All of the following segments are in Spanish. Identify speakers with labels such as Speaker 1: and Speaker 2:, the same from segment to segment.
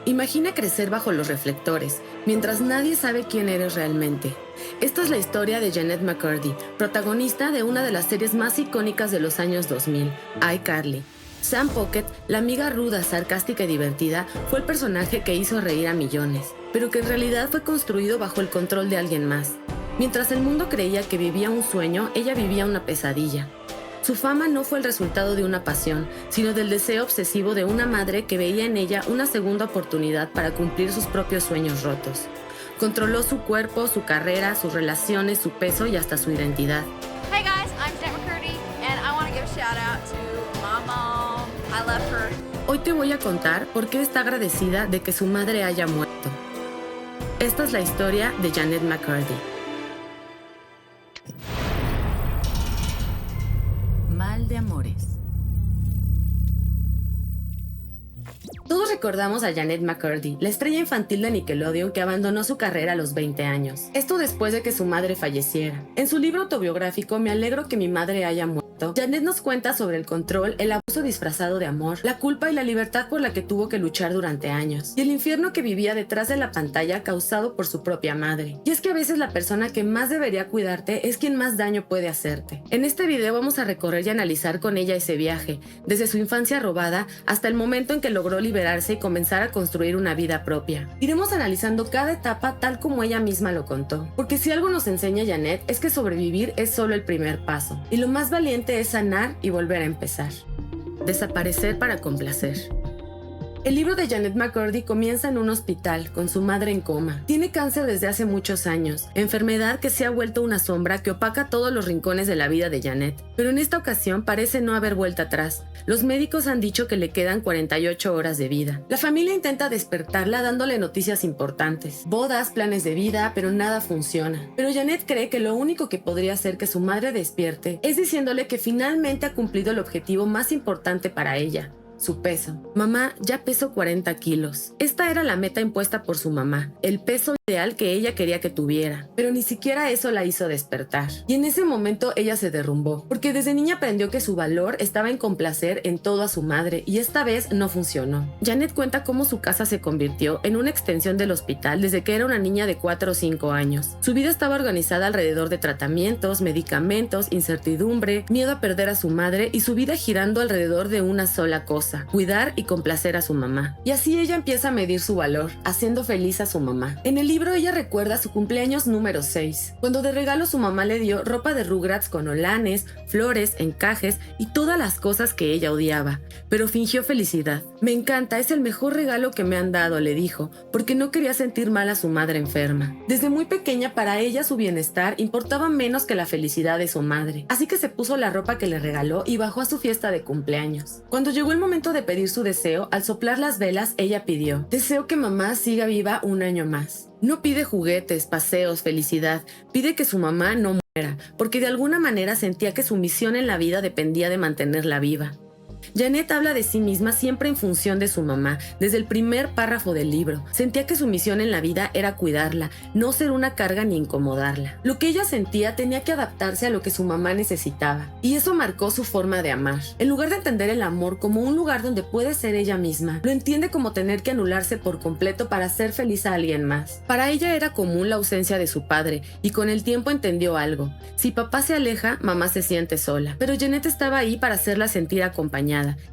Speaker 1: Imagina crecer bajo los reflectores, mientras nadie sabe quién eres realmente. Esta es la historia de Jennette McCurdy, protagonista de una de las series más icónicas de los años 2000, iCarly. Sam Pocket, la amiga ruda, sarcástica y divertida, fue el personaje que hizo reír a millones, pero que en realidad fue construido bajo el control de alguien más. Mientras el mundo creía que vivía un sueño, ella vivía una pesadilla. Su fama no fue el resultado de una pasión, sino del deseo obsesivo de una madre que veía en ella una segunda oportunidad para cumplir sus propios sueños rotos. Controló su cuerpo, su carrera, sus relaciones, su peso y hasta su identidad.
Speaker 2: Hey guys, I'm Jennette McCurdy and I want to give a shout out to my mom. I love her.
Speaker 1: Hoy te voy a contar por qué está agradecida de que su madre haya muerto. Esta es la historia de Jennette McCurdy. Mal de amores. Todos recordamos a Jennette McCurdy, la estrella infantil de Nickelodeon que abandonó su carrera a los 20 años. Esto después de que su madre falleciera. En su libro autobiográfico Me alegro que mi madre haya muerto, Jennette nos cuenta sobre el control, el abuso disfrazado de amor, la culpa y la libertad por la que tuvo que luchar durante años, y el infierno que vivía detrás de la pantalla causado por su propia madre. Y es que a veces la persona que más debería cuidarte es quien más daño puede hacerte. En este video vamos a recorrer y analizar con ella ese viaje, desde su infancia robada hasta el momento en que logró liberarse y comenzar a construir una vida propia. Iremos analizando cada etapa tal como ella misma lo contó, porque si algo nos enseña Jennette es que sobrevivir es solo el primer paso, y lo más valiente es sanar y volver a empezar. Desaparecer para complacer. El libro de Jennette McCurdy comienza en un hospital, con su madre en coma. Tiene cáncer desde hace muchos años, enfermedad que se ha vuelto una sombra que opaca todos los rincones de la vida de Jennette. Pero en esta ocasión parece no haber vuelta atrás. Los médicos han dicho que le quedan 48 horas de vida. La familia intenta despertarla dándole noticias importantes. Bodas, planes de vida, pero nada funciona. Pero Jennette cree que lo único que podría hacer que su madre despierte es diciéndole que finalmente ha cumplido el objetivo más importante para ella. Su peso. Mamá, ya peso 40 kilos. Esta era la meta impuesta por su mamá, el peso ideal que ella quería que tuviera, pero ni siquiera eso la hizo despertar. Y en ese momento ella se derrumbó, porque desde niña aprendió que su valor estaba en complacer en todo a su madre, y esta vez no funcionó. Jennette cuenta cómo su casa se convirtió en una extensión del hospital desde que era una niña de 4 o 5 años. Su vida estaba organizada alrededor de tratamientos, medicamentos, incertidumbre, miedo a perder a su madre y su vida girando alrededor de una sola cosa: cuidar y complacer a su mamá. Y así ella empieza a medir su valor, haciendo feliz a su mamá. En el libro ella recuerda su cumpleaños número 6, cuando de regalo su mamá le dio ropa de Rugrats con olanes, flores, encajes y todas las cosas que ella odiaba, pero fingió felicidad. Me encanta, es el mejor regalo que me han dado, le dijo, porque no quería sentir mal a su madre enferma. Desde muy pequeña para ella su bienestar importaba menos que la felicidad de su madre, así que se puso la ropa que le regaló y bajó a su fiesta de cumpleaños. Cuando llegó el momento de pedir su deseo, al soplar las velas, ella pidió: deseo que mamá siga viva un año más. No pide juguetes, paseos, felicidad, pide que su mamá no muera, porque de alguna manera sentía que su misión en la vida dependía de mantenerla viva. Jennette habla de sí misma siempre en función de su mamá, desde el primer párrafo del libro. Sentía que su misión en la vida era cuidarla, no ser una carga ni incomodarla. Lo que ella sentía tenía que adaptarse a lo que su mamá necesitaba, y eso marcó su forma de amar. En lugar de entender el amor como un lugar donde puede ser ella misma, lo entiende como tener que anularse por completo para hacer feliz a alguien más. Para ella era común la ausencia de su padre, y con el tiempo entendió algo: si papá se aleja, mamá se siente sola. Pero Jennette estaba ahí para hacerla sentir acompañada.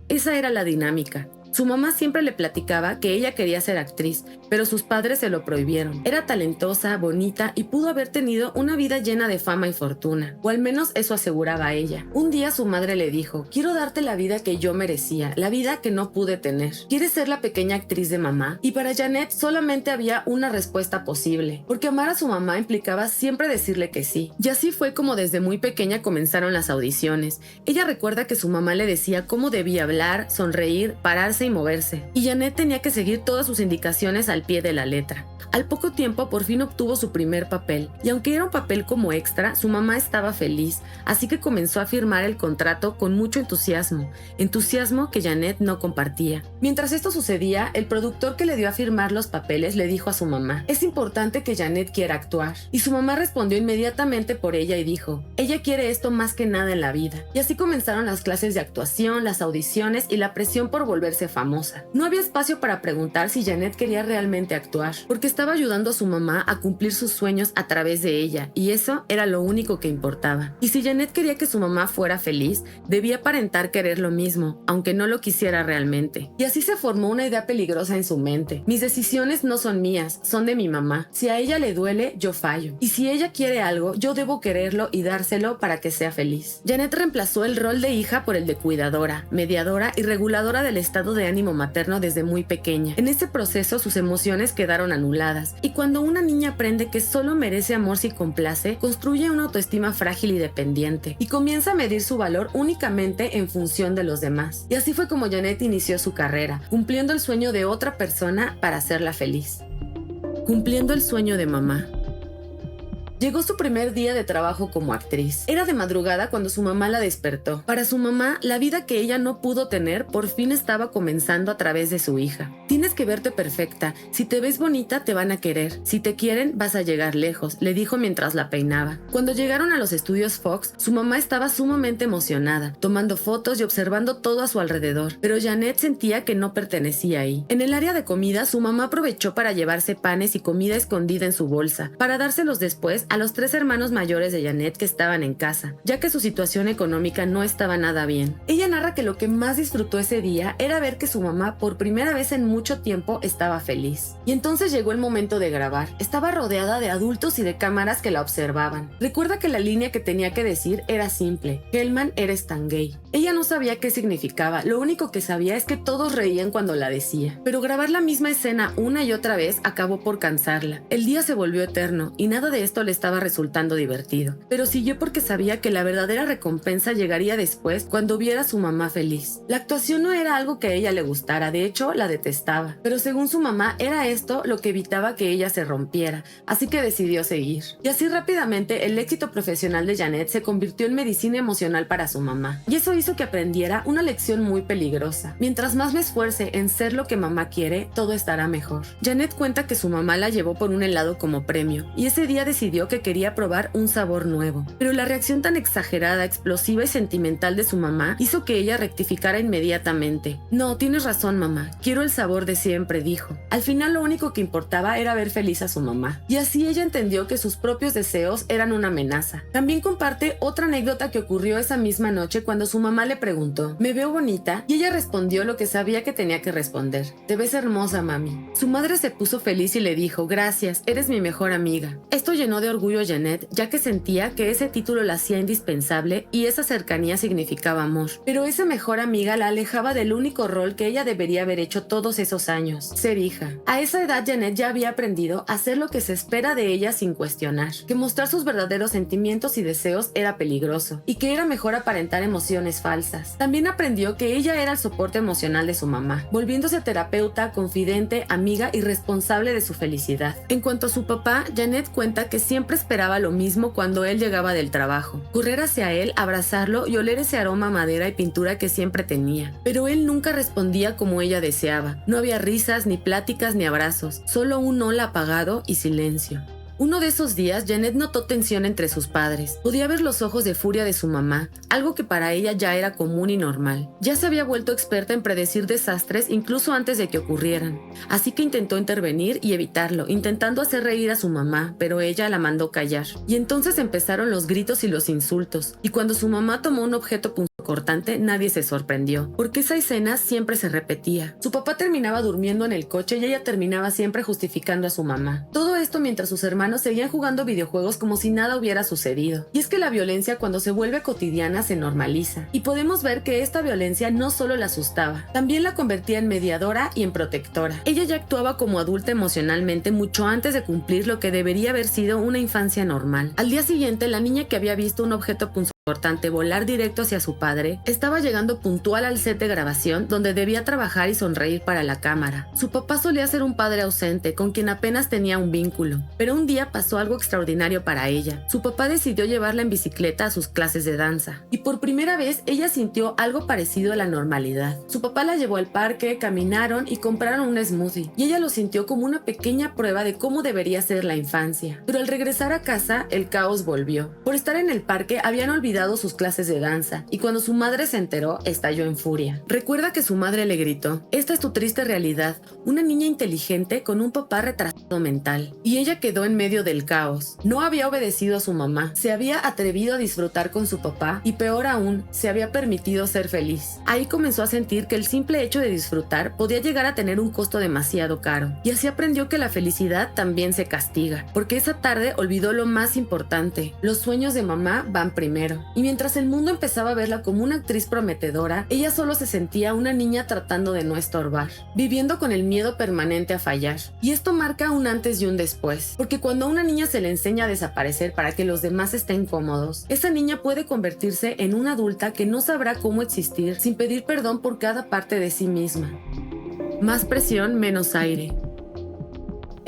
Speaker 1: Esa era la dinámica. Su mamá siempre le platicaba que ella quería ser actriz, pero sus padres se lo prohibieron. Era talentosa, bonita y pudo haber tenido una vida llena de fama y fortuna, o al menos eso aseguraba ella. Un día su madre le dijo: quiero darte la vida que yo merecía, la vida que no pude tener. ¿Quieres ser la pequeña actriz de mamá? Y para Jennette solamente había una respuesta posible, porque amar a su mamá implicaba siempre decirle que sí. Y así fue como desde muy pequeña comenzaron las audiciones. Ella recuerda que su mamá le decía cómo debía hablar, sonreír, pararse y moverse, y Jennette tenía que seguir todas sus indicaciones al pie de la letra. Al poco tiempo por fin obtuvo su primer papel, y aunque era un papel como extra, su mamá estaba feliz, así que comenzó a firmar el contrato con mucho entusiasmo que Jennette no compartía. Mientras esto sucedía, el productor que le dio a firmar los papeles le dijo a su mamá: es importante que Jennette quiera actuar, y su mamá respondió inmediatamente por ella y dijo: ella quiere esto más que nada en la vida. Y así comenzaron las clases de actuación, las audiciones y la presión por volverse famosa. No había espacio para preguntar si Janet quería realmente actuar, porque estaba ayudando a su mamá a cumplir sus sueños a través de ella, y eso era lo único que importaba. Y si Janet quería que su mamá fuera feliz, debía aparentar querer lo mismo, aunque no lo quisiera realmente. Y así se formó una idea peligrosa en su mente. Mis decisiones no son mías, son de mi mamá. Si a ella le duele, yo fallo. Y si ella quiere algo, yo debo quererlo y dárselo para que sea feliz. Janet reemplazó el rol de hija por el de cuidadora, mediadora y reguladora del estado de ánimo materno desde muy pequeña. En este proceso sus emociones quedaron anuladas, y cuando una niña aprende que solo merece amor si complace, construye una autoestima frágil y dependiente, y comienza a medir su valor únicamente en función de los demás. Y así fue como Janet inició su carrera, cumpliendo el sueño de otra persona para hacerla feliz. Cumpliendo el sueño de mamá. Llegó su primer día de trabajo como actriz. Era de madrugada cuando su mamá la despertó. Para su mamá, la vida que ella no pudo tener por fin estaba comenzando a través de su hija. Tienes que verte perfecta. Si te ves bonita, te van a querer. Si te quieren, vas a llegar lejos, le dijo mientras la peinaba. Cuando llegaron a los estudios Fox, su mamá estaba sumamente emocionada, tomando fotos y observando todo a su alrededor. Pero Janet sentía que no pertenecía ahí. En el área de comida, su mamá aprovechó para llevarse panes y comida escondida en su bolsa, para dárselos después a los 3 hermanos mayores de Janet que estaban en casa, ya que su situación económica no estaba nada bien. Ella narra que lo que más disfrutó ese día era ver que su mamá por primera vez en mucho tiempo estaba feliz. Y entonces llegó el momento de grabar. Estaba rodeada de adultos y de cámaras que la observaban. Recuerda que la línea que tenía que decir era simple: Hellman, eres tan gay. Ella no sabía qué significaba, lo único que sabía es que todos reían cuando la decía. Pero grabar la misma escena una y otra vez acabó por cansarla. El día se volvió eterno y nada de esto le estaba resultando divertido, pero siguió porque sabía que la verdadera recompensa llegaría después cuando viera a su mamá feliz. La actuación no era algo que a ella le gustara, de hecho la detestaba, pero según su mamá era esto lo que evitaba que ella se rompiera, así que decidió seguir. Y así rápidamente el éxito profesional de Janet se convirtió en medicina emocional para su mamá, y eso hizo que aprendiera una lección muy peligrosa: mientras más me esfuerce en ser lo que mamá quiere, todo estará mejor. Janet cuenta que su mamá la llevó por un helado como premio, y ese día decidió que quería probar un sabor nuevo. Pero la reacción tan exagerada, explosiva y sentimental de su mamá hizo que ella rectificara inmediatamente. No, tienes razón, mamá. Quiero el sabor de siempre, dijo. Al final lo único que importaba era ver feliz a su mamá. Y así ella entendió que sus propios deseos eran una amenaza. También comparte otra anécdota que ocurrió esa misma noche cuando su mamá le preguntó: ¿me veo bonita? Y ella respondió lo que sabía que tenía que responder: te ves hermosa, mami. Su madre se puso feliz y le dijo: gracias, eres mi mejor amiga. Esto llenó de orgullo a Janet, ya que sentía que ese título la hacía indispensable y esa cercanía significaba amor. Pero esa mejor amiga la alejaba del único rol que ella debería haber hecho todos esos años: ser hija. A esa edad Janet ya había aprendido a hacer lo que se espera de ella sin cuestionar, que mostrar sus verdaderos sentimientos y deseos era peligroso, y que era mejor aparentar emociones falsas. También aprendió que ella era el soporte emocional de su mamá, volviéndose terapeuta, confidente, amiga y responsable de su felicidad. En cuanto a su papá, Janet cuenta que siempre esperaba lo mismo cuando él llegaba del trabajo: correr hacia él, abrazarlo y oler ese aroma a madera y pintura que siempre tenía. Pero él nunca respondía como ella deseaba. No había risas, ni pláticas, ni abrazos, solo un hola apagado y silencio. Uno de esos días, Janet notó tensión entre sus padres. Podía ver los ojos de furia de su mamá, algo que para ella ya era común y normal. Ya se había vuelto experta en predecir desastres incluso antes de que ocurrieran. Así que intentó intervenir y evitarlo, intentando hacer reír a su mamá, pero ella la mandó callar. Y entonces empezaron los gritos y los insultos. Y cuando su mamá tomó un objeto punzocortante, nadie se sorprendió, porque esa escena siempre se repetía. Su papá terminaba durmiendo en el coche y ella terminaba siempre justificando a su mamá. Todo esto mientras sus hermanos seguían jugando videojuegos como si nada hubiera sucedido. Y es que la violencia, cuando se vuelve cotidiana, se normaliza. Y podemos ver que esta violencia no solo la asustaba, también la convertía en mediadora y en protectora. Ella ya actuaba como adulta emocionalmente mucho antes de cumplir lo que debería haber sido una infancia normal. Al día siguiente, la niña que había visto un objeto punzocortante volar directo hacia su padre estaba llegando puntual al set de grabación, donde debía trabajar y sonreír para la cámara. Su papá solía ser un padre ausente con quien apenas tenía un vínculo, pero un día pasó algo extraordinario para ella. Su papá decidió llevarla en bicicleta a sus clases de danza, y por primera vez ella sintió algo parecido a la normalidad. Su papá la llevó al parque, caminaron y compraron un smoothie, y ella lo sintió como una pequeña prueba de cómo debería ser la infancia. Pero al regresar a casa, el caos volvió. Por estar en el parque, habían olvidado olvidado sus clases de danza y cuando su madre se enteró, estalló en furia. Recuerda que su madre le gritó: "Esta es tu triste realidad, una niña inteligente con un papá retrasado mental". Y ella quedó en medio del caos. No había obedecido a su mamá, se había atrevido a disfrutar con su papá y peor aún, se había permitido ser feliz. Ahí comenzó a sentir que el simple hecho de disfrutar podía llegar a tener un costo demasiado caro. Y así aprendió que la felicidad también se castiga, porque esa tarde olvidó lo más importante: los sueños de mamá van primero. Y mientras el mundo empezaba a verla como una actriz prometedora, ella solo se sentía una niña tratando de no estorbar, viviendo con el miedo permanente a fallar. Y esto marca un antes y un después, porque cuando a una niña se le enseña a desaparecer para que los demás estén cómodos, esa niña puede convertirse en una adulta que no sabrá cómo existir sin pedir perdón por cada parte de sí misma. Más presión, menos aire.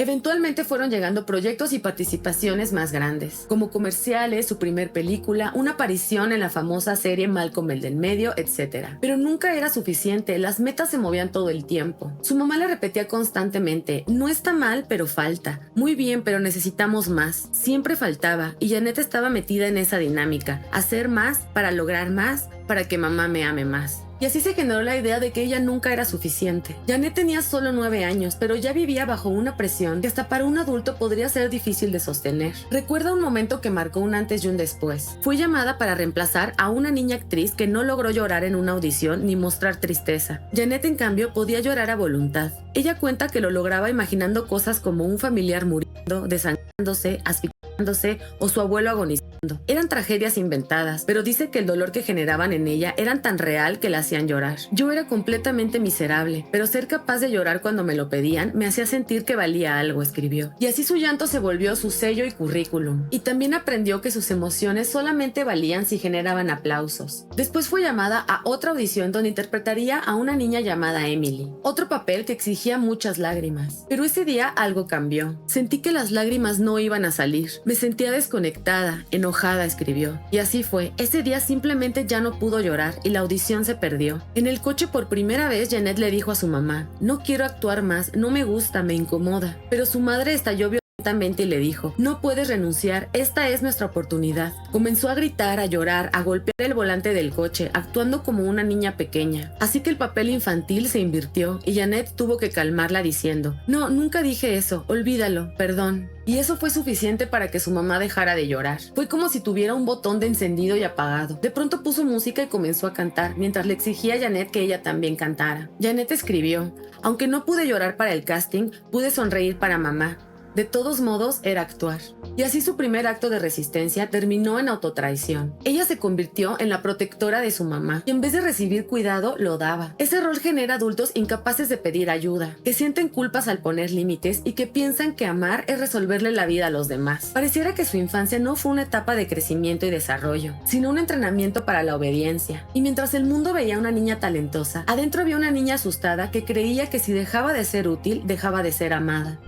Speaker 1: Eventualmente fueron llegando proyectos y participaciones más grandes, como comerciales, su primer película, una aparición en la famosa serie Malcolm el del medio, etc. Pero nunca era suficiente, las metas se movían todo el tiempo. Su mamá le repetía constantemente: "No está mal, pero falta. Muy bien, pero necesitamos más". Siempre faltaba, y Janet estaba metida en esa dinámica: hacer más, para lograr más, para que mamá me ame más. Y así se generó la idea de que ella nunca era suficiente. Janet tenía solo 9 años, pero ya vivía bajo una presión que hasta para un adulto podría ser difícil de sostener. Recuerda un momento que marcó un antes y un después. Fue llamada para reemplazar a una niña actriz que no logró llorar en una audición ni mostrar tristeza. Janet, en cambio, podía llorar a voluntad. Ella cuenta que lo lograba imaginando cosas como un familiar muriendo, desangrándose, asfixiándose o su abuelo agonizando. Eran tragedias inventadas, pero dice que el dolor que generaban en ella eran tan real que la hacían llorar. Yo era completamente miserable, pero ser capaz de llorar cuando me lo pedían me hacía sentir que valía algo, escribió. Y así su llanto se volvió su sello y currículum. Y también aprendió que sus emociones solamente valían si generaban aplausos. Después fue llamada a otra audición donde interpretaría a una niña llamada Emily, otro papel que exigía muchas lágrimas. Pero ese día algo cambió. Sentí que las lágrimas no iban a salir. Me sentía desconectada, enojada, escribió. Y así fue. Ese día simplemente ya no pudo llorar y la audición se perdió. En el coche por primera vez Janet le dijo a su mamá: "No quiero actuar más, no me gusta, me incomoda". Pero su madre estalló violentamente y le dijo: "No puedes renunciar, esta es nuestra oportunidad". Comenzó a gritar, a llorar, a golpear el volante del coche, actuando como una niña pequeña. Así que el papel infantil se invirtió y Janet tuvo que calmarla diciendo: "No, nunca dije eso, olvídalo, perdón". Y eso fue suficiente para que su mamá dejara de llorar. Fue como si tuviera un botón de encendido y apagado. De pronto puso música y comenzó a cantar, mientras le exigía a Janet que ella también cantara. Janet escribió: "Aunque no pude llorar para el casting, pude sonreír para mamá. De todos modos, era actuar". Y así su primer acto de resistencia terminó en autotraición. Ella se convirtió en la protectora de su mamá, y en vez de recibir cuidado, lo daba. Ese rol genera adultos incapaces de pedir ayuda, que sienten culpas al poner límites y que piensan que amar es resolverle la vida a los demás. Pareciera que su infancia no fue una etapa de crecimiento y desarrollo, sino un entrenamiento para la obediencia. Y mientras el mundo veía a una niña talentosa, adentro había una niña asustada que creía que si dejaba de ser útil, dejaba de ser amada.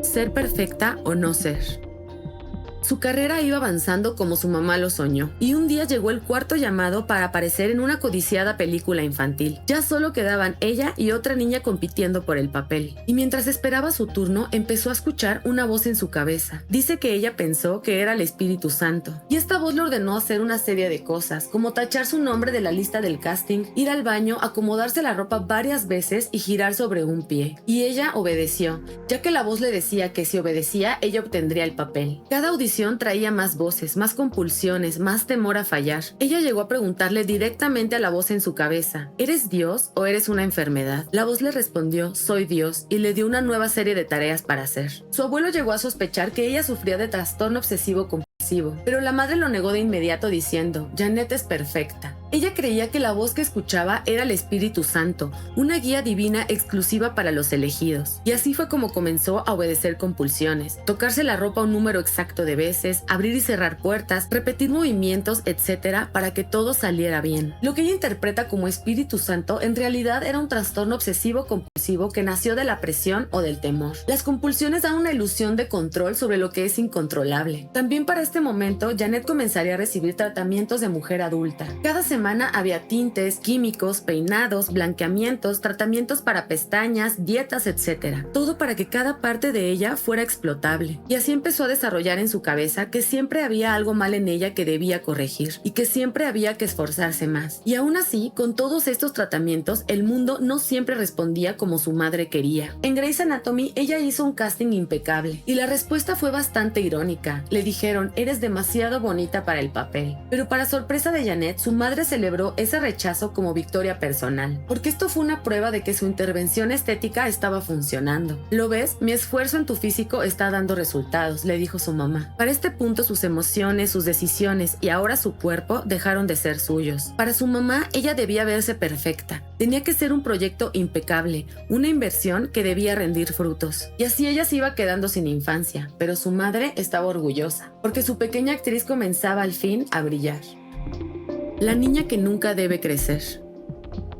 Speaker 1: Ser perfecta o no ser. Su carrera iba avanzando como su mamá lo soñó, y un día llegó el cuarto llamado para aparecer en una codiciada película infantil. Ya solo quedaban ella y otra niña compitiendo por el papel. Y mientras esperaba su turno, empezó a escuchar una voz en su cabeza. Dice que ella pensó que era el Espíritu Santo, y esta voz le ordenó hacer una serie de cosas, como tachar su nombre de la lista del casting, ir al baño, acomodarse la ropa varias veces y girar sobre un pie. Y ella obedeció, ya que la voz le decía que si obedecía, ella obtendría el papel. Cada audición traía más voces, más compulsiones, más temor a fallar. Ella llegó a preguntarle directamente a la voz en su cabeza: ¿eres Dios o eres una enfermedad? La voz le respondió: soy Dios, y le dio una nueva serie de tareas para hacer. Su abuelo llegó a sospechar que ella sufría de trastorno obsesivo compulsivo, pero la madre lo negó de inmediato diciendo: Janet es perfecta. Ella creía que la voz que escuchaba era el Espíritu Santo, una guía divina exclusiva para los elegidos. Y así fue como comenzó a obedecer compulsiones: tocarse la ropa un número exacto de veces, abrir y cerrar puertas, repetir movimientos, etc., para que todo saliera bien. Lo que ella interpreta como Espíritu Santo en realidad era un trastorno obsesivo compulsivo que nació de la presión o del temor. Las compulsiones dan una ilusión de control sobre lo que es incontrolable. También para este momento, Janet comenzaría a recibir tratamientos de mujer adulta. Cada semana semana había tintes, químicos, peinados, blanqueamientos, tratamientos para pestañas, dietas, etc. Todo para que cada parte de ella fuera explotable. Y así empezó a desarrollar en su cabeza que siempre había algo mal en ella que debía corregir y que siempre había que esforzarse más. Y aún así, con todos estos tratamientos, el mundo no siempre respondía como su madre quería. En Grey's Anatomy, ella hizo un casting impecable y la respuesta fue bastante irónica. Le dijeron, eres demasiado bonita para el papel. Pero para sorpresa de Janet, su madre celebró ese rechazo como victoria personal, porque esto fue una prueba de que su intervención estética estaba funcionando. ¿Lo ves? Mi esfuerzo en tu físico está dando resultados, le dijo su mamá. Para este punto, sus emociones, sus decisiones y ahora su cuerpo dejaron de ser suyos. Para su mamá, ella debía verse perfecta. Tenía que ser un proyecto impecable, una inversión que debía rendir frutos. Y así ella se iba quedando sin infancia, pero su madre estaba orgullosa, porque su pequeña actriz comenzaba al fin a brillar. La niña que nunca debe crecer.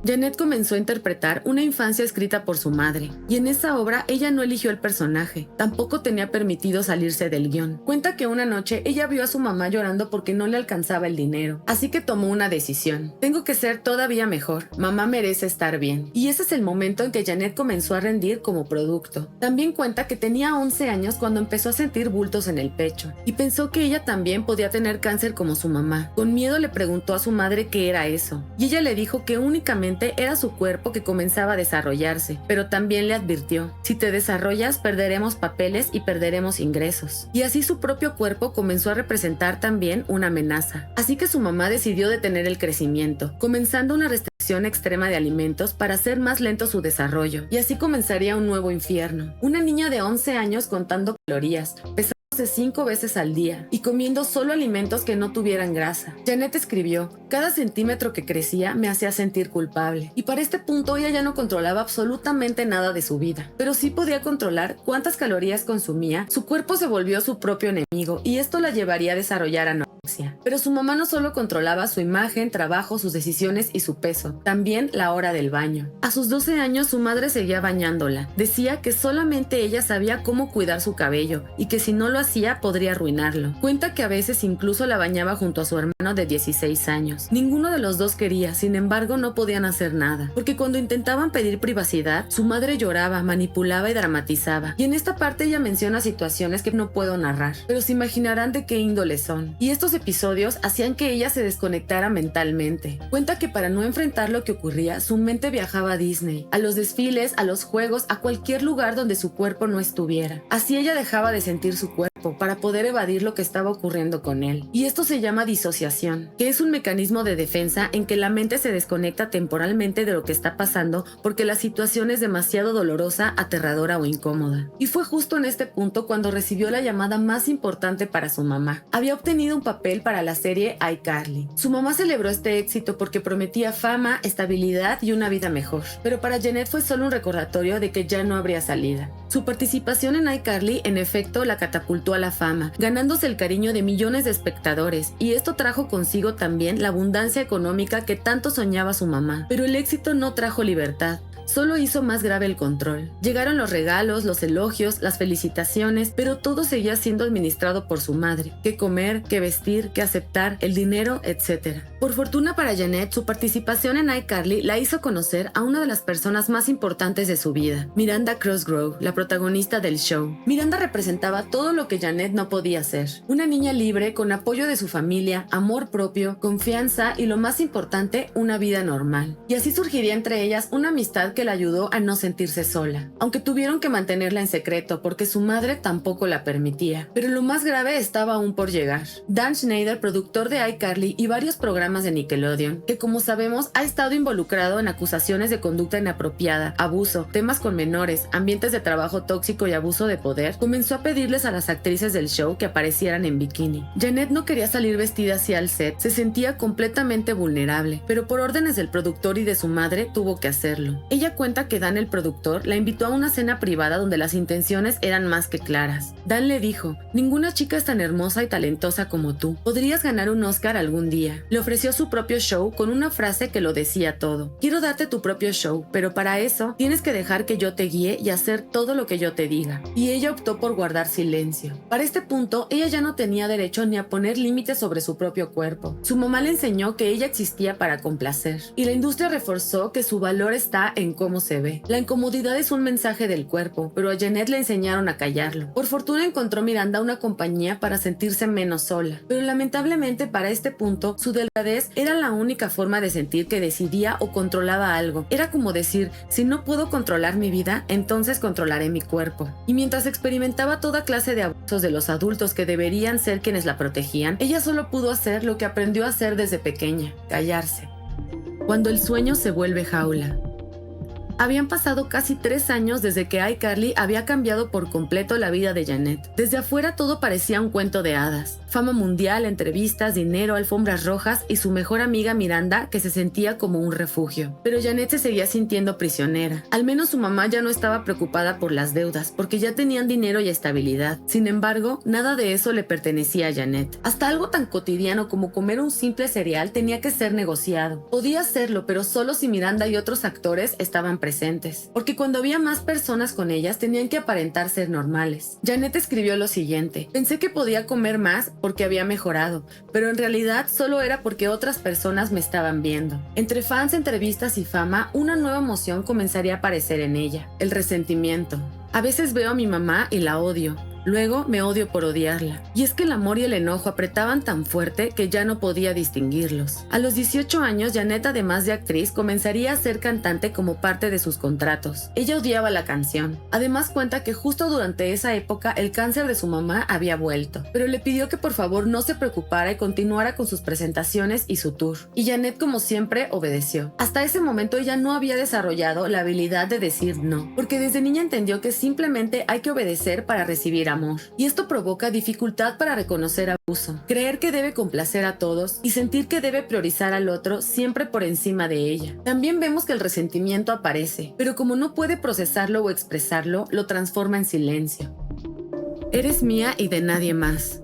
Speaker 1: Janet comenzó a interpretar una infancia escrita por su madre, y en esa obra ella no eligió el personaje, tampoco tenía permitido salirse del guión. Cuenta que una noche ella vio a su mamá llorando porque no le alcanzaba el dinero, así que tomó una decisión. Tengo que ser todavía mejor, mamá merece estar bien. Y ese es el momento en que Janet comenzó a rendir como producto. También cuenta que tenía 11 años cuando empezó a sentir bultos en el pecho, y pensó que ella también podía tener cáncer como su mamá. Con miedo le preguntó a su madre qué era eso, y ella le dijo que únicamente era su cuerpo que comenzaba a desarrollarse, pero también le advirtió, si te desarrollas perderemos papeles y perderemos ingresos. Y así su propio cuerpo comenzó a representar también una amenaza. Así que su mamá decidió detener el crecimiento, comenzando una restricción extrema de alimentos para hacer más lento su desarrollo, y así comenzaría un nuevo infierno. Una niña de 11 años contando calorías, pesando 5 veces al día y comiendo solo alimentos que no tuvieran grasa. Janet escribió, cada centímetro que crecía me hacía sentir culpable. Y para este punto ella ya no controlaba absolutamente nada de su vida, pero sí podía controlar cuántas calorías consumía. Su cuerpo se volvió su propio enemigo y esto la llevaría a desarrollar anorexia. Pero su mamá no solo controlaba su imagen, trabajo, sus decisiones y su peso, también la hora del baño. A sus 12 años su madre seguía bañándola. Decía que solamente ella sabía cómo cuidar su cabello y que si no lo hacía podría arruinarlo. Cuenta que a veces incluso la bañaba junto a su hermano de 16 años. Ninguno de los dos quería, sin embargo no podían hacer nada, porque cuando intentaban pedir privacidad, su madre lloraba, manipulaba y dramatizaba. Y en esta parte ella menciona situaciones que no puedo narrar, pero se imaginarán de qué índole son. Y estos episodios hacían que ella se desconectara mentalmente. Cuenta que para no enfrentar lo que ocurría, su mente viajaba a Disney, a los desfiles, a los juegos, a cualquier lugar donde su cuerpo no estuviera. Así ella dejaba de sentir su cuerpo para poder evadir lo que estaba ocurriendo con él. Y esto se llama disociación, que es un mecanismo de defensa en que la mente se desconecta temporalmente de lo que está pasando porque la situación es demasiado dolorosa, aterradora o incómoda. Y fue justo en este punto cuando recibió la llamada más importante para su mamá. Había obtenido un papel para la serie iCarly. Su mamá celebró este éxito porque prometía fama, estabilidad y una vida mejor. Pero para Janet fue solo un recordatorio de que ya no habría salida. Su participación en iCarly en efecto la catapultó a la fama, ganándose el cariño de millones de espectadores, y esto trajo consigo también la abundancia económica que tanto soñaba su mamá. Pero el éxito no trajo libertad. Solo hizo más grave el control. Llegaron los regalos, los elogios, las felicitaciones, pero todo seguía siendo administrado por su madre. Qué comer, qué vestir, qué aceptar, el dinero, etc. Por fortuna para Janet, su participación en iCarly la hizo conocer a una de las personas más importantes de su vida, Miranda Cosgrove, la protagonista del show. Miranda representaba todo lo que Janet no podía ser. Una niña libre, con apoyo de su familia, amor propio, confianza y lo más importante, una vida normal. Y así surgiría entre ellas una amistad que la ayudó a no sentirse sola, aunque tuvieron que mantenerla en secreto porque su madre tampoco la permitía. Pero lo más grave estaba aún por llegar. Dan Schneider, productor de iCarly y varios programas de Nickelodeon, que como sabemos ha estado involucrado en acusaciones de conducta inapropiada, abuso, temas con menores, ambientes de trabajo tóxico y abuso de poder, comenzó a pedirles a las actrices del show que aparecieran en bikini. Janet no quería salir vestida hacia el set, se sentía completamente vulnerable, pero por órdenes del productor y de su madre tuvo que hacerlo. Ella cuenta que Dan, el productor, la invitó a una cena privada donde las intenciones eran más que claras. Dan le dijo, ninguna chica es tan hermosa y talentosa como tú. Podrías ganar un Oscar algún día. Le ofreció ofreció su propio show con una frase que lo decía todo. Quiero darte tu propio show, pero para eso tienes que dejar que yo te guíe y hacer todo lo que yo te diga. Y ella optó por guardar silencio. Para este punto, ella ya no tenía derecho ni a poner límites sobre su propio cuerpo. Su mamá le enseñó que ella existía para complacer. Y la industria reforzó que su valor está en cómo se ve. La incomodidad es un mensaje del cuerpo, pero a Janet le enseñaron a callarlo. Por fortuna encontró Miranda una compañía para sentirse menos sola. Pero lamentablemente para este punto, su delgadez era la única forma de sentir que decidía o controlaba algo. Era como decir, si no puedo controlar mi vida, entonces controlaré mi cuerpo. Y mientras experimentaba toda clase de abusos de los adultos que deberían ser quienes la protegían, ella solo pudo hacer lo que aprendió a hacer desde pequeña, callarse. Cuando el sueño se vuelve jaula. Habían pasado casi 3 años desde que iCarly había cambiado por completo la vida de Janet. Desde afuera todo parecía un cuento de hadas. Fama mundial, entrevistas, dinero, alfombras rojas y su mejor amiga Miranda, que se sentía como un refugio. Pero Janet se seguía sintiendo prisionera. Al menos su mamá ya no estaba preocupada por las deudas, porque ya tenían dinero y estabilidad. Sin embargo, nada de eso le pertenecía a Janet. Hasta algo tan cotidiano como comer un simple cereal tenía que ser negociado. Podía hacerlo, pero solo si Miranda y otros actores estaban presentes, porque cuando había más personas con ellas tenían que aparentar ser normales. Janet escribió lo siguiente: pensé que podía comer más porque había mejorado, pero en realidad solo era porque otras personas me estaban viendo. Entre fans, entrevistas y fama, una nueva emoción comenzaría a aparecer en ella: el resentimiento. A veces veo a mi mamá y la odio. Luego me odio por odiarla. Y es que el amor y el enojo apretaban tan fuerte que ya no podía distinguirlos. A los 18 años, Janet, además de actriz, comenzaría a ser cantante como parte de sus contratos. Ella odiaba la canción. Además cuenta que justo durante esa época el cáncer de su mamá había vuelto, pero le pidió que por favor no se preocupara y continuara con sus presentaciones y su tour. Y Janet, como siempre, obedeció. Hasta ese momento ella no había desarrollado la habilidad de decir no, porque desde niña entendió que simplemente hay que obedecer para recibir amor. Y esto provoca dificultad para reconocer abuso, creer que debe complacer a todos y sentir que debe priorizar al otro siempre por encima de ella. También vemos que el resentimiento aparece, pero como no puede procesarlo o expresarlo, lo transforma en silencio. Eres mía y de nadie más.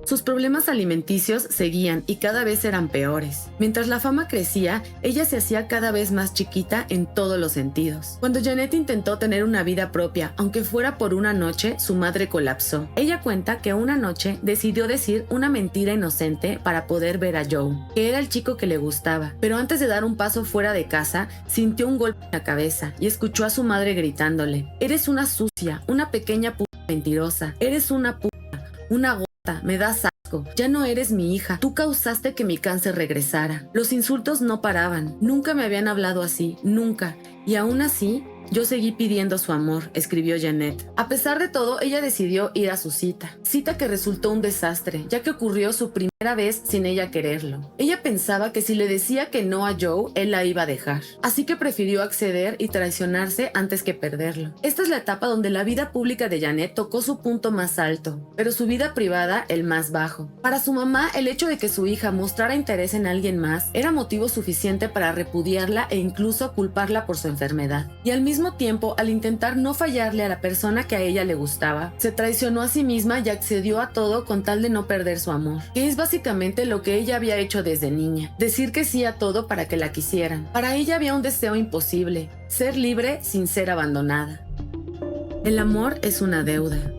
Speaker 1: Sus problemas alimenticios seguían y cada vez eran peores. Mientras la fama crecía, ella se hacía cada vez más chiquita en todos los sentidos. Cuando Janet intentó tener una vida propia, aunque fuera por una noche, su madre colapsó. Ella cuenta que una noche decidió decir una mentira inocente para poder ver a Joe, que era el chico que le gustaba. Pero antes de dar un paso fuera de casa, sintió un golpe en la cabeza y escuchó a su madre gritándole: «Eres una sucia, una pequeña puta mentirosa, eres una puta, una gota. Me das asco. Ya no eres mi hija. Tú causaste que mi cáncer regresara». Los insultos no paraban. Nunca me habían hablado así. Nunca. Y aún así, yo seguí pidiendo su amor, escribió Janet. A pesar de todo, ella decidió ir a su cita. Cita que resultó un desastre, ya que ocurrió su primera vez sin ella quererlo. Ella pensaba que si le decía que no a Joe, él la iba a dejar. Así que prefirió acceder y traicionarse antes que perderlo. Esta es la etapa donde la vida pública de Janet tocó su punto más alto, pero su vida privada el más bajo. Para su mamá, el hecho de que su hija mostrara interés en alguien más era motivo suficiente para repudiarla e incluso culparla por su enfermedad. Y al mismo tiempo, al intentar no fallarle a la persona que a ella le gustaba, se traicionó a sí misma y accedió a todo con tal de no perder su amor, que es básicamente lo que ella había hecho desde niña: decir que sí a todo para que la quisieran. Para ella había un deseo imposible: ser libre sin ser abandonada. El amor es una deuda.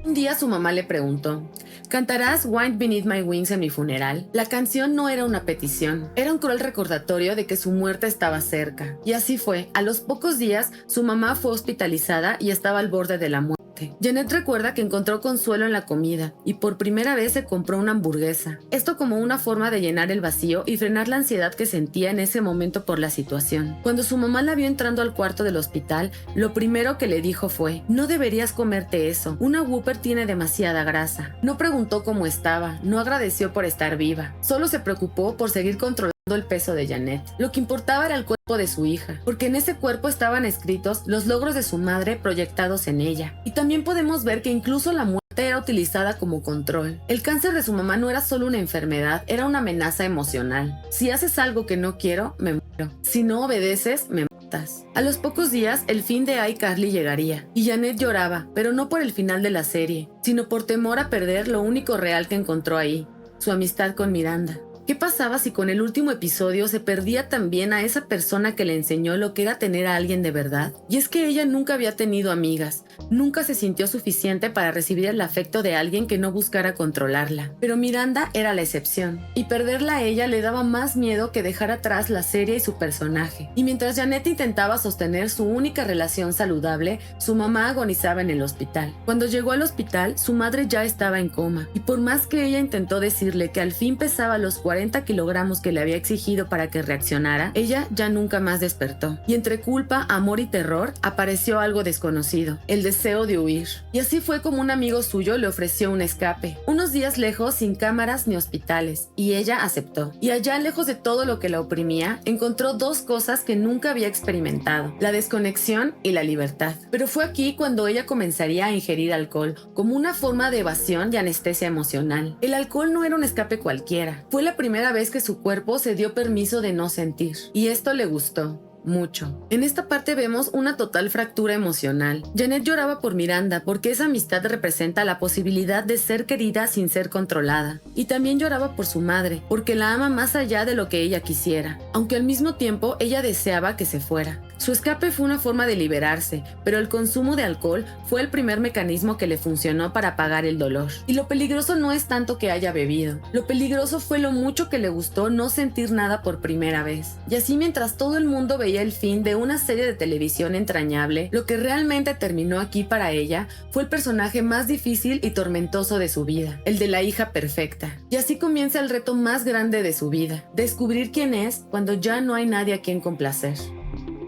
Speaker 1: Un día su mamá le preguntó: ¿cantarás Wind Beneath My Wings en mi funeral? La canción no era una petición, era un cruel recordatorio de que su muerte estaba cerca. Y así fue. A los pocos días, su mamá fue hospitalizada y estaba al borde de la muerte. Janet recuerda que encontró consuelo en la comida y por primera vez se compró una hamburguesa. Esto como una forma de llenar el vacío y frenar la ansiedad que sentía en ese momento por la situación. Cuando su mamá la vio entrando al cuarto del hospital, lo primero que le dijo fue: «No deberías comerte eso, una Whopper tiene demasiada grasa». No preguntó cómo estaba, no agradeció por estar viva, solo se preocupó por seguir controlando el peso de Janet. Lo que importaba era el cuerpo de su hija, porque en ese cuerpo estaban escritos los logros de su madre proyectados en ella. Y también podemos ver que incluso la muerte era utilizada como control. El cáncer de su mamá no era solo una enfermedad, era una amenaza emocional. Si haces algo que no quiero, me muero. Si no obedeces, me matas. A los pocos días, el fin de iCarly llegaría, y Janet lloraba, pero no por el final de la serie, sino por temor a perder lo único real que encontró ahí: su amistad con Miranda. ¿Qué pasaba si con el último episodio se perdía también a esa persona que le enseñó lo que era tener a alguien de verdad? Y es que ella nunca había tenido amigas, nunca se sintió suficiente para recibir el afecto de alguien que no buscara controlarla. Pero Miranda era la excepción, y perderla a ella le daba más miedo que dejar atrás la serie y su personaje. Y mientras Janet intentaba sostener su única relación saludable, su mamá agonizaba en el hospital. Cuando llegó al hospital, su madre ya estaba en coma, y por más que ella intentó decirle que al fin pesaba los 40 kilogramos que le había exigido para que reaccionara, ella ya nunca más despertó. Y entre culpa, amor y terror, apareció algo desconocido, el deseo de huir. Y así fue como un amigo suyo le ofreció un escape, unos días lejos sin cámaras ni hospitales, y ella aceptó. Y allá, lejos de todo lo que la oprimía, encontró dos cosas que nunca había experimentado: la desconexión y la libertad. Pero fue aquí cuando ella comenzaría a ingerir alcohol, como una forma de evasión y anestesia emocional. El alcohol no era un escape cualquiera, fue la primera vez que su cuerpo se dio permiso de no sentir, y esto le gustó mucho. En esta parte vemos una total fractura emocional. Janet lloraba por Miranda porque esa amistad representa la posibilidad de ser querida sin ser controlada. Y también lloraba por su madre porque la ama más allá de lo que ella quisiera, aunque al mismo tiempo ella deseaba que se fuera. Su escape fue una forma de liberarse, pero el consumo de alcohol fue el primer mecanismo que le funcionó para apagar el dolor. Y lo peligroso no es tanto que haya bebido, lo peligroso fue lo mucho que le gustó no sentir nada por primera vez. Y así, mientras todo el mundo veía el fin de una serie de televisión entrañable, lo que realmente terminó aquí para ella fue el personaje más difícil y tormentoso de su vida, el de la hija perfecta. Y así comienza el reto más grande de su vida: descubrir quién es cuando ya no hay nadie a quien complacer.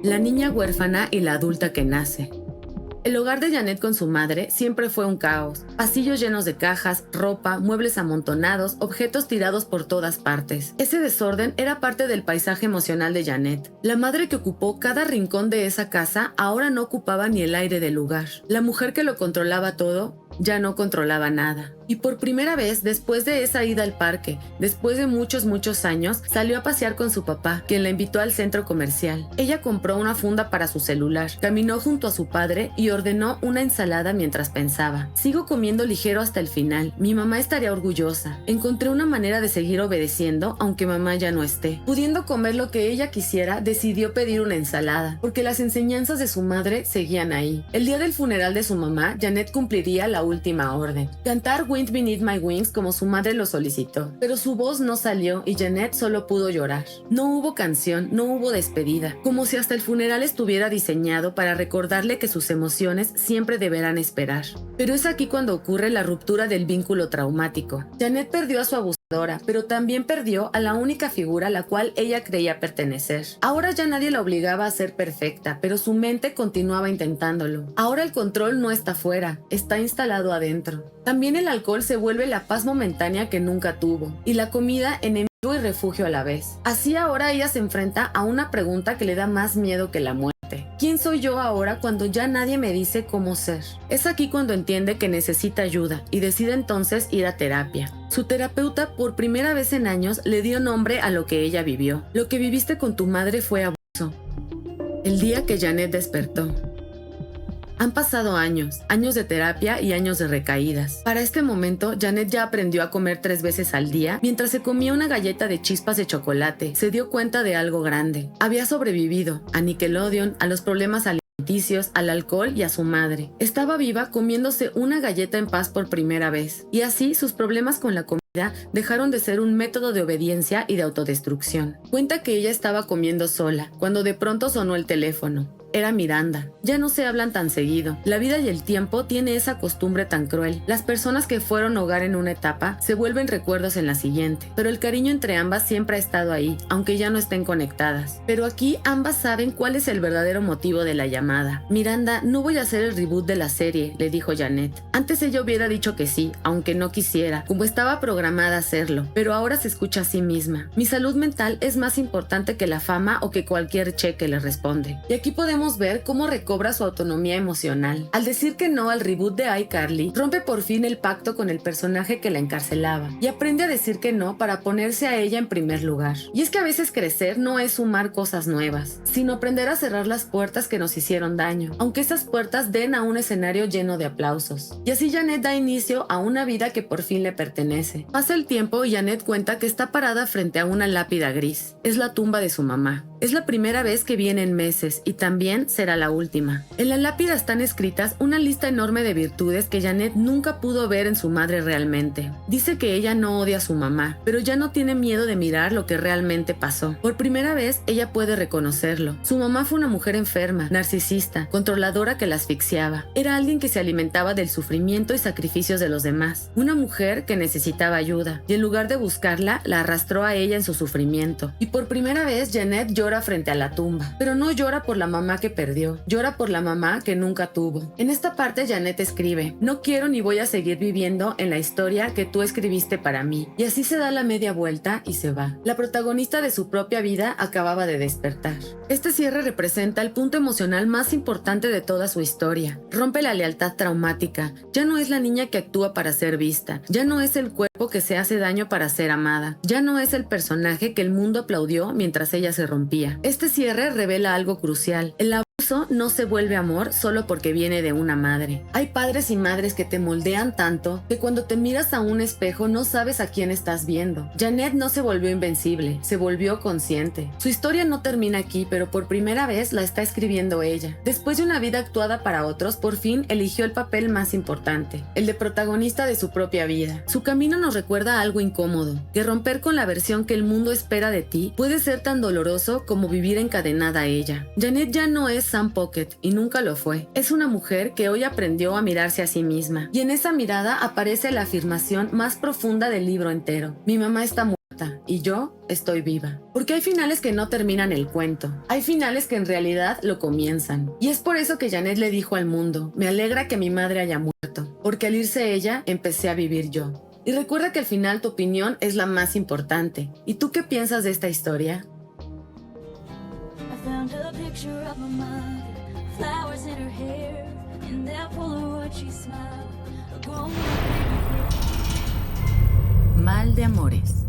Speaker 1: La niña huérfana y la adulta que nace. El hogar de Janet con su madre siempre fue un caos. Pasillos llenos de cajas, ropa, muebles amontonados, objetos tirados por todas partes. Ese desorden era parte del paisaje emocional de Janet. La madre que ocupó cada rincón de esa casa ahora no ocupaba ni el aire del lugar. La mujer que lo controlaba todo ya no controlaba nada. Y por primera vez, después de esa ida al parque, después de muchos años, salió a pasear con su papá, quien la invitó al centro comercial. Ella compró una funda para su celular, caminó junto a su padre y ordenó una ensalada mientras pensaba: sigo comiendo ligero hasta el final, mi mamá estaría orgullosa. Encontré una manera de seguir obedeciendo aunque mamá ya no esté. Pudiendo comer lo que ella quisiera, decidió pedir una ensalada, porque las enseñanzas de su madre seguían ahí. El día del funeral de su mamá, Janet cumpliría la última orden: cantar Wind Beneath My Wings como su madre lo solicitó, pero su voz no salió y Janet solo pudo llorar. No hubo canción, no hubo despedida, como si hasta el funeral estuviera diseñado para recordarle que sus emociones siempre deberán esperar. Pero es aquí cuando ocurre la ruptura del vínculo traumático. Janet perdió a su abusadora, pero también perdió a la única figura a la cual ella creía pertenecer. Ahora ya nadie la obligaba a ser perfecta, pero su mente continuaba intentándolo. Ahora el control no está fuera, está instalado adentro. También el alcohol se vuelve la paz momentánea que nunca tuvo, y la comida enemigo y refugio a la vez. Así ahora ella se enfrenta a una pregunta que le da más miedo que la muerte: ¿quién soy yo ahora cuando ya nadie me dice cómo ser? Es aquí cuando entiende que necesita ayuda y decide entonces ir a terapia. Su terapeuta, por primera vez en años, le dio nombre a lo que ella vivió. Lo que viviste con tu madre fue abuso. El día que Janet despertó. Han pasado años de terapia y años de recaídas. Para este momento, Janet ya aprendió a comer 3 veces al día. Mientras se comía una galleta de chispas de chocolate, se dio cuenta de algo grande. Había sobrevivido a Nickelodeon, a los problemas alimenticios, al alcohol y a su madre. Estaba viva comiéndose una galleta en paz por primera vez. Y así sus problemas con la comida dejaron de ser un método de obediencia y de autodestrucción. Cuenta que ella estaba comiendo sola, cuando de pronto sonó el teléfono. Era Miranda. Ya no se hablan tan seguido. La vida y el tiempo tiene esa costumbre tan cruel. Las personas que fueron hogar en una etapa se vuelven recuerdos en la siguiente. Pero el cariño entre ambas siempre ha estado ahí, aunque ya no estén conectadas. Pero aquí ambas saben cuál es el verdadero motivo de la llamada. Miranda, no voy a hacer el reboot de la serie, le dijo Janet. Antes ella hubiera dicho que sí, aunque no quisiera, como estaba programada a hacerlo. Pero ahora se escucha a sí misma. Mi salud mental es más importante que la fama o que cualquier cheque, le responde. Y aquí podemos podemos ver cómo recobra su autonomía emocional. Al decir que no al reboot de iCarly, rompe por fin el pacto con el personaje que la encarcelaba y aprende a decir que no para ponerse a ella en primer lugar. Y es que a veces crecer no es sumar cosas nuevas, sino aprender a cerrar las puertas que nos hicieron daño, aunque esas puertas den a un escenario lleno de aplausos. Y así Janet da inicio a una vida que por fin le pertenece. Pasa el tiempo y Janet cuenta que está parada frente a una lápida gris. Es la tumba de su mamá. Es la primera vez que viene en meses y también será la última. En la lápida están escritas una lista enorme de virtudes que Janet nunca pudo ver en su madre realmente. Dice que ella no odia a su mamá, pero ya no tiene miedo de mirar lo que realmente pasó. Por primera vez, ella puede reconocerlo. Su mamá fue una mujer enferma, narcisista, controladora que la asfixiaba. Era alguien que se alimentaba del sufrimiento y sacrificios de los demás. Una mujer que necesitaba ayuda, y en lugar de buscarla, la arrastró a ella en su sufrimiento. Y por primera vez, Janet llora frente a la tumba, pero no llora por la mamá que perdió, llora por la mamá que nunca tuvo. En esta parte Janet escribe: no quiero ni voy a seguir viviendo en la historia que tú escribiste para mí. Y así se da la media vuelta y se va. La protagonista de su propia vida acababa de despertar. Este cierre representa el punto emocional más importante de toda su historia. Rompe la lealtad traumática. Ya no es la niña que actúa para ser vista. Ya no es el cuerpo que se hace daño para ser amada. Ya no es el personaje que el mundo aplaudió mientras ella se rompía. Este cierre revela algo crucial. El abuso no se vuelve amor solo porque viene de una madre. Hay padres y madres que te moldean tanto que cuando te miras a un espejo no sabes a quién estás viendo. Janet no se volvió invencible, se volvió consciente. Su historia no termina aquí, pero por primera vez la está escribiendo ella. Después de una vida actuada para otros, por fin eligió el papel más importante, el de protagonista de su propia vida. Su camino nos recuerda algo incómodo, que romper con la versión que el mundo espera de ti puede ser tan doloroso como vivir encadenada a ella. Janet ya no es Sam Pocket y nunca lo fue. Es una mujer que hoy aprendió a mirarse a sí misma. Y en esa mirada aparece la afirmación más profunda del libro entero. Mi mamá está muerta y yo estoy viva. Porque hay finales que no terminan el cuento. Hay finales que en realidad lo comienzan. Y es por eso que Janet le dijo al mundo: me alegra que mi madre haya muerto, porque al irse ella, empecé a vivir yo. Y recuerda que al final tu opinión es la más importante. ¿Y tú qué piensas de esta historia?
Speaker 3: Found a picture of my mother, flowers in her hair, in that Polaroid she smiled, a grown-up baby.
Speaker 1: Mal de amores.